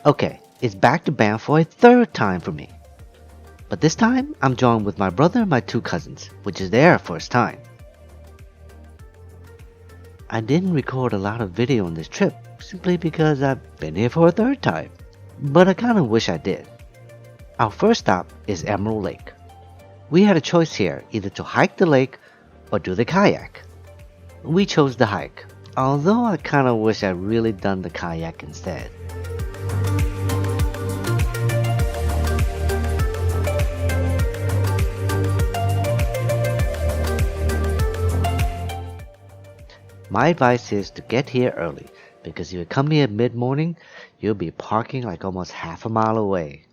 Okay, it's back to Banff for a third time for me. But this time, I'm joined with my brother and my two cousins, which is their first time. I didn't record a lot of video on this trip, simply because I've been here for a third time. But I kinda wish I did. Our first stop is Emerald Lake. We had a choice here, either to hike the lake or do the kayak. We chose the hike, although I kinda wish I'd really done the kayak instead. My advice is to get here early, because if you come here mid-morning, you'll be parking like almost half a mile away.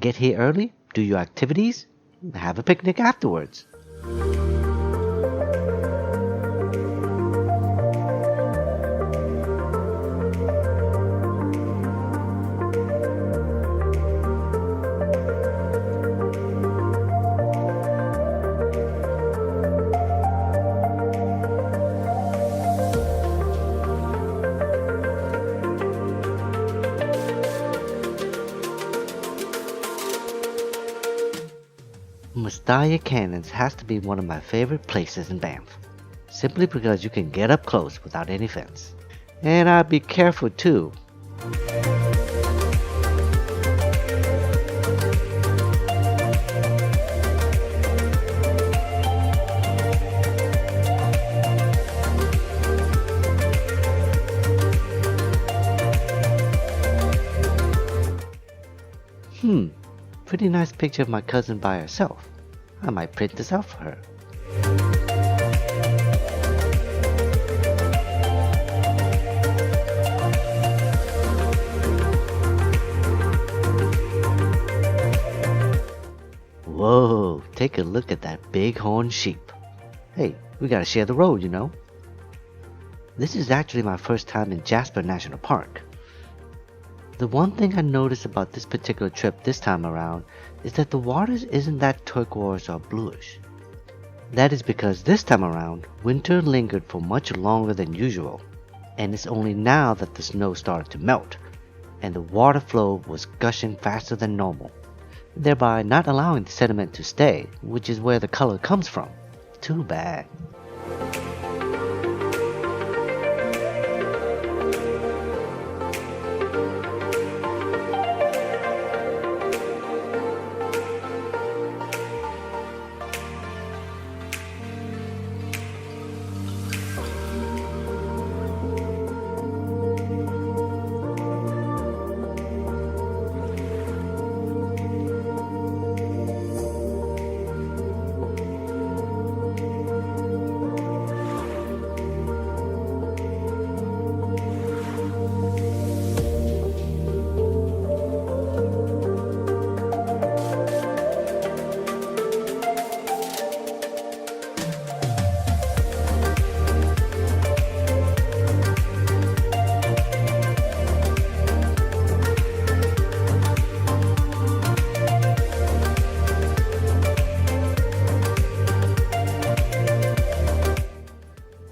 Get here early, do your activities, have a picnic afterwards. Mustaya Canyons has to be one of my favorite places in Banff, simply because you can get up close without any fence. And I'd be careful too. Pretty nice picture of my cousin by herself. I might print this out for her. Whoa, take a look at that bighorn sheep. Hey, we gotta share the road, you know. This is actually my first time in Jasper National Park. The one thing I noticed about this particular trip this time around is that the water isn't that turquoise or bluish. That is because this time around, winter lingered for much longer than usual, and it's only now that the snow started to melt, and the water flow was gushing faster than normal, thereby not allowing the sediment to stay, which is where the color comes from. Too bad.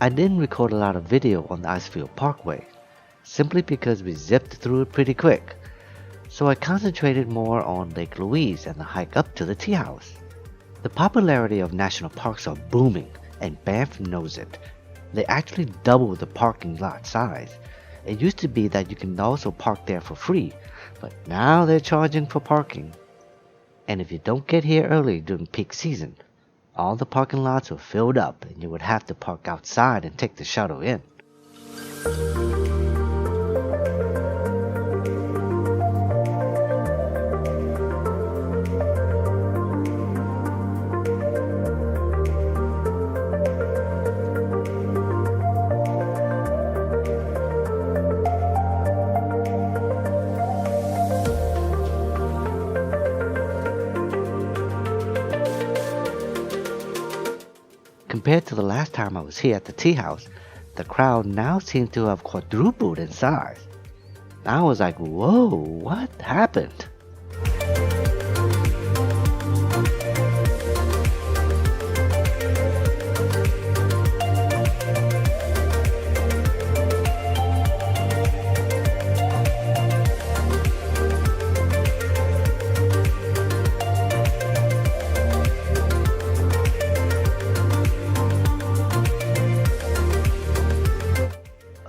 I didn't record a lot of video on the Icefield Parkway, simply because we zipped through it pretty quick, so I concentrated more on Lake Louise and the hike up to the tea house. The popularity of national parks are booming, and Banff knows it. They actually doubled the parking lot size. It used to be that you can also park there for free, but now they're charging for parking. And if you don't get here early during peak season, all the parking lots were filled up and you would have to park outside and take the shuttle in. Compared to the last time I was here at the tea house, the crowd now seemed to have quadrupled in size. I was like, whoa, what happened?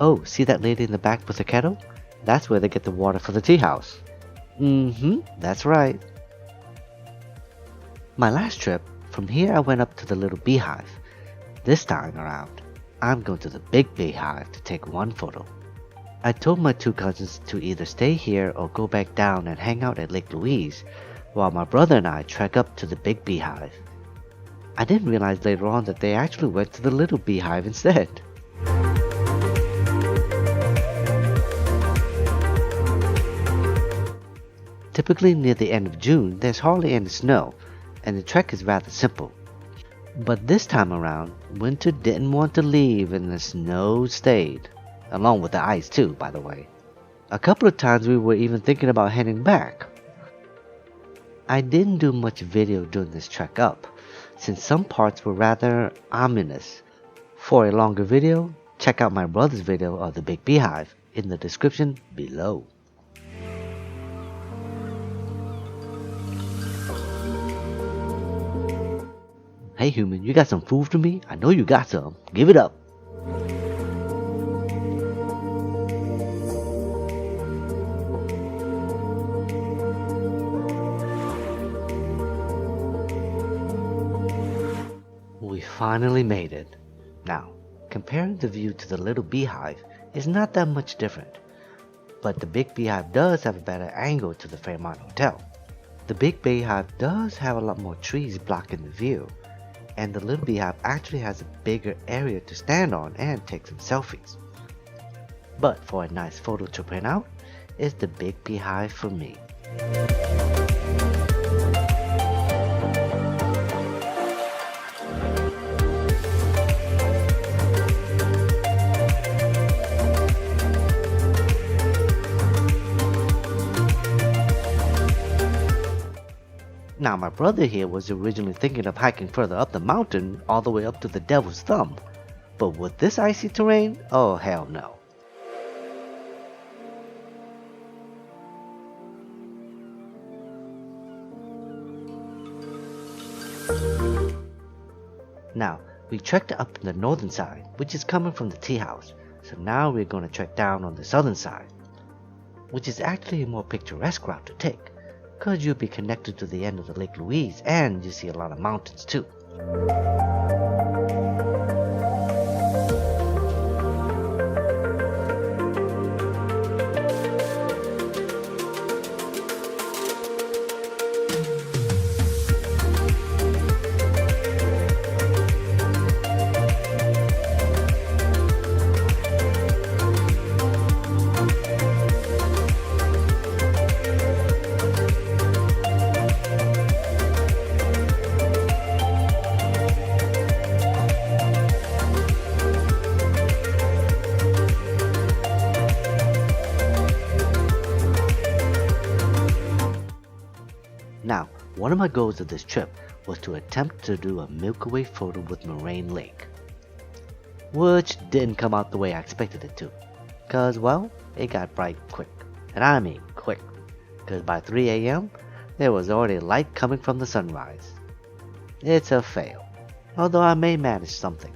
Oh, see that lady in the back with the kettle? That's where they get the water for the tea house. That's right. My last trip, from here I went up to the little beehive. This time around, I'm going to the Big Beehive to take one photo. I told my two cousins to either stay here or go back down and hang out at Lake Louise, while my brother and I trek up to the Big Beehive. I didn't realize later on that they actually went to the Little Beehive instead. Typically near the end of June, there's hardly any snow, and the trek is rather simple. But this time around, winter didn't want to leave and the snow stayed. Along with the ice too, by the way. A couple of times we were even thinking about heading back. I didn't do much video during this trek up, since some parts were rather ominous. For a longer video, check out my brother's video of the Big Beehive in the description below. Hey human, you got some food for me? I know you got some. Give it up. We finally made it. Now, comparing the view to the Little Beehive is not that much different. But the Big Beehive does have a better angle to the Fairmont Hotel. The Big Beehive does have a lot more trees blocking the view. And the Little Beehive actually has a bigger area to stand on and take some selfies. But for a nice photo to print out, it's the Big Beehive for me. Now my brother here was originally thinking of hiking further up the mountain all the way up to the Devil's Thumb. But with this icy terrain, oh hell no. Now, we trekked up the northern side, which is coming from the tea house. So now we're going to trek down on the southern side, which is actually a more picturesque route to take, because you'll be connected to the end of the Lake Louise and you see a lot of mountains too. Now, one of my goals of this trip was to attempt to do a Milky Way photo with Moraine Lake, which didn't come out the way I expected it to, cause well, it got bright quick, and I mean quick, cause by 3 a.m. there was already light coming from the sunrise. It's a fail, although I may manage something.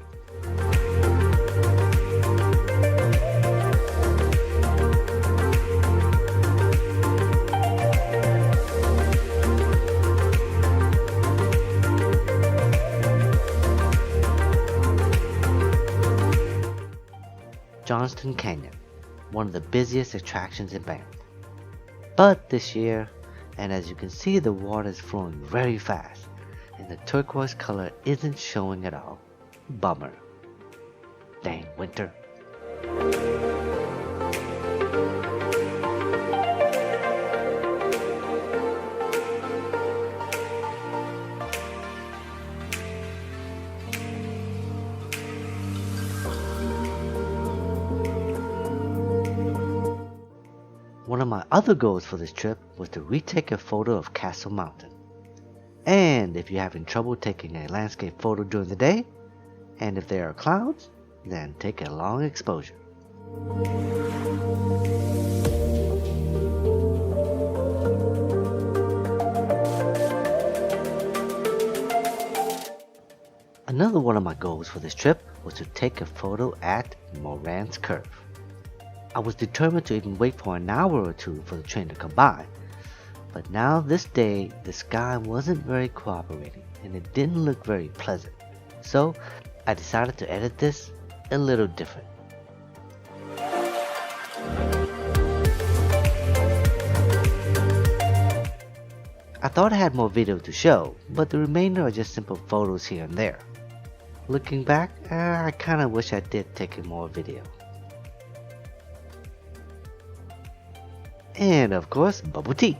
Johnston Canyon, one of the busiest attractions in Banff. But this year, and as you can see, the water is flowing very fast, and the turquoise color isn't showing at all. Bummer. Dang winter. One of my other goals for this trip was to retake a photo of Castle Mountain. And if you're having trouble taking a landscape photo during the day, and if there are clouds, then take a long exposure. Another one of my goals for this trip was to take a photo at Moran's Curve. I was determined to even wait for an hour or two for the train to come by. But now this day, the sky wasn't very cooperating and it didn't look very pleasant. So I decided to edit this a little different. I thought I had more video to show, but the remainder are just simple photos here and there. Looking back, I kinda wish I did take more video. And of course, bubble tea.